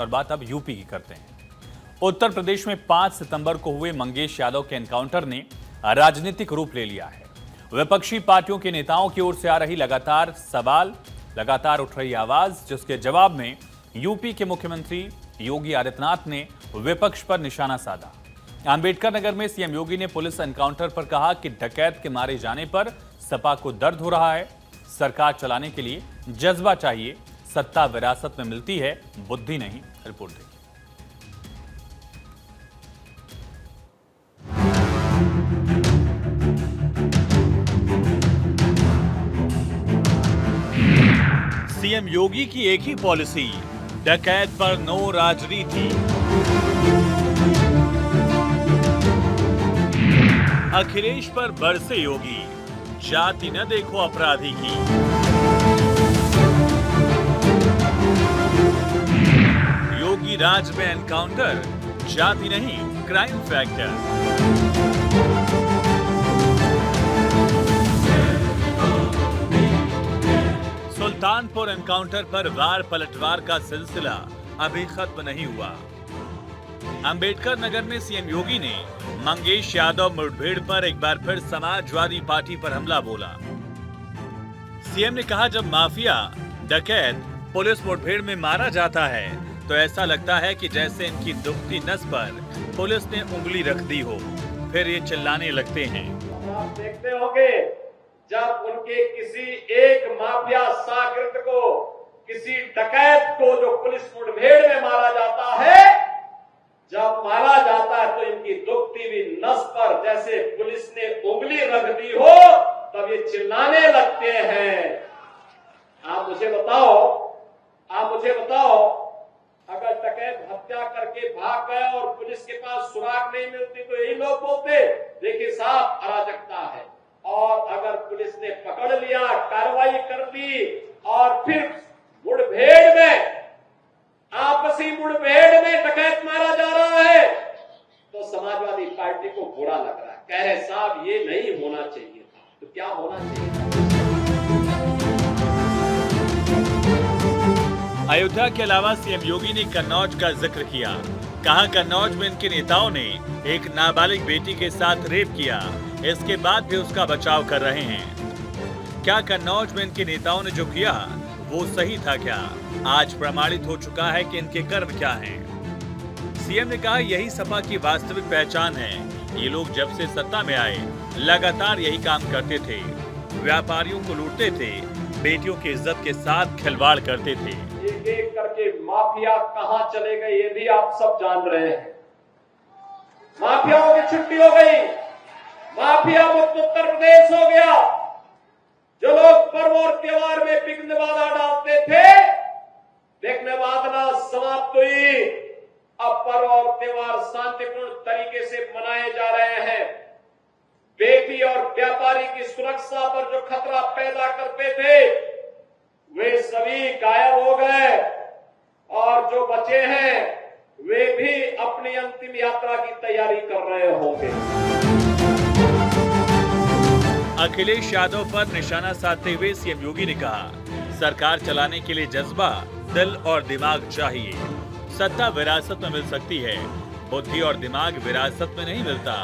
और बात अब यूपी की करते हैं। उत्तर प्रदेश में 5 सितंबर को हुए मंगेश यादव के एनकाउंटर ने राजनीतिक रूप ले लिया है। विपक्षी पार्टियों के नेताओं की ओर से आ रही लगातार सवाल, लगातार उठ रही आवाज, जिसके जवाब में यूपी के मुख्यमंत्री योगी आदित्यनाथ ने विपक्ष पर निशाना साधा। अंबेडकर नगर में सीएम योगी ने पुलिस एनकाउंटर पर कहा कि डकैत के मारे जाने पर सपा को दर्द हो रहा है। सरकार चलाने के लिए जज्बा चाहिए, सत्ता विरासत में मिलती है, बुद्धि नहीं। रिपोर्ट देखिए। सीएम योगी की एक ही पॉलिसी, डकैत पर नो राजनीति। अखिलेश पर बरसे योगी, जाति न देखो अपराधी की। योगी राज में एनकाउंटर, जाति नहीं क्राइम फैक्टर। सुल्तानपुर एनकाउंटर पर वार पलटवार का सिलसिला अभी खत्म नहीं हुआ। अंबेडकर नगर में सीएम योगी ने मंगेश यादव मुठभेड़ पर एक बार फिर समाजवादी पार्टी पर हमला बोला। सीएम ने कहा, जब माफिया डकैत पुलिस मुठभेड़ में मारा जाता है तो ऐसा लगता है कि जैसे इनकी दुखती नस पर पुलिस ने उंगली रख दी हो, फिर ये चिल्लाने लगते हैं। आप देखते होंगे जब उनके किसी एक माफिया शागिर्द को, किसी डकैत को जो पुलिस मुठभेड़ में मारा जाता है, जब मारा जाता है तो इनकी दुखती हुई नस पर जैसे पुलिस ने उंगली रख दी हो, तब ये चिल्लाने लगते हैं। आप मुझे बताओ, अगर डकैत हत्या करके भाग गया और पुलिस के पास सुराग नहीं मिलती तो यही लोग बोलते, देखिए साहब अराजकता है। और अगर पुलिस ने पकड़ लिया, कार्रवाई कर दी और फिर मुठभेड़ में, आपसी मुठभेड़ में डकैत मारा जा रहा है, तो समाजवादी पार्टी को बुरा लग रहा है, कहे साहब ये नहीं होना चाहिए था। तो क्या होना चाहिए था? अयोध्या के अलावा सीएम योगी ने कन्नौज का जिक्र किया। कहा, कन्नौज में इनके नेताओं ने एक नाबालिग बेटी के साथ रेप किया, इसके बाद भी उसका बचाव कर रहे हैं। क्या कन्नौज में इनके नेताओं ने जो किया वो सही था क्या? आज प्रमाणित हो चुका है कि इनके कर्म क्या हैं। सीएम ने कहा, यही सपा की वास्तविक पहचान है। ये लोग जब से सत्ता में आए लगातार यही काम करते थे, व्यापारियों को लूटते थे, बेटियों की इज्जत के साथ खिलवाड़ करते थे। एक एक करके माफिया कहां चले गए ये भी आप सब जान रहे हैं। माफियाओं की छुट्टी हो गई, माफिया मुक्त उत्तर प्रदेश हो गया। जो लोग पर्व और त्योहार में विघ्न बाधा डालते थे, देखने वादना समाप्त हुई। अब पर्व और त्योहार शांतिपूर्ण तरीके से मनाए जा रहे हैं। बेटी और व्यापारी की सुरक्षा पर जो खतरा पैदा करते थे वे सभी गायब हो गए, और जो बचे हैं वे भी अपनी अंतिम यात्रा की तैयारी कर रहे होंगे। अखिलेश यादव पर निशाना साधते हुए सीएम योगी ने कहा, सरकार चलाने के लिए जज्बा, दिल और दिमाग चाहिए। सत्ता विरासत में मिल सकती है, बुद्धि और दिमाग विरासत में नहीं मिलता।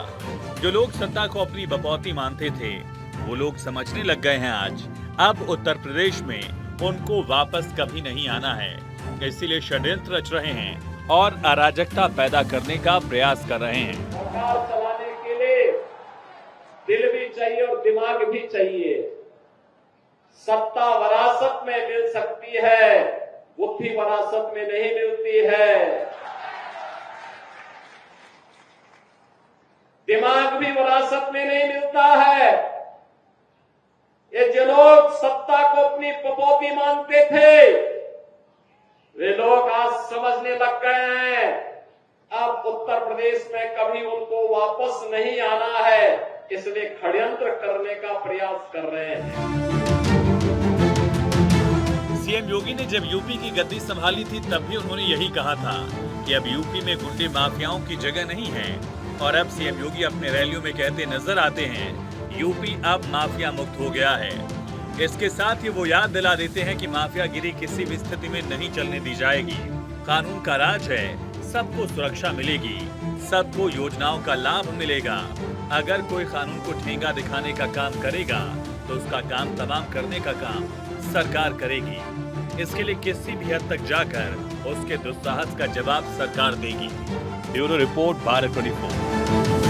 जो लोग सत्ता को अपनी बपौती मानते थे वो लोग समझने लग गए हैं आज, अब उत्तर प्रदेश में उनको वापस कभी नहीं आना है। इसीलिए षड्यंत्र रच रहे हैं और अराजकता पैदा करने का प्रयास कर रहे हैं। सरकार चलाने के लिए दिल भी चाहिए और दिमाग भी चाहिए। सत्ता विरासत में मिल सकती है, बुद्धि विरासत में नहीं मिलती है। दिमाग भी विरासत में नहीं मिलता है। ये जो लोग सत्ता को अपनी पपौती मानते थे, वे लोग आज समझने लग गए हैं अब उत्तर प्रदेश में कभी उनको वापस नहीं आना है, इसलिए षड्यंत्र करने का प्रयास कर रहे हैं। सीएम योगी ने जब यूपी की गद्दी संभाली थी तब भी उन्होंने यही कहा था कि अब यूपी में गुंडे माफियाओं की जगह नहीं है। और अब सीएम योगी अपने रैलियों में कहते नजर आते हैं, यूपी अब माफिया मुक्त हो गया है। इसके साथ ही वो याद दिला देते हैं कि माफियागिरी किसी भी स्थिति में नहीं चलने दी जाएगी। कानून का राज है, सबको सुरक्षा मिलेगी, सबको योजनाओं का लाभ मिलेगा। अगर कोई कानून को ठेंगा दिखाने का काम करेगा तो उसका काम तमाम करने का काम सरकार करेगी। इसके लिए किसी भी हद तक जाकर उसके दुस्साहस का जवाब सरकार देगी। Bureau report, Bharat 24।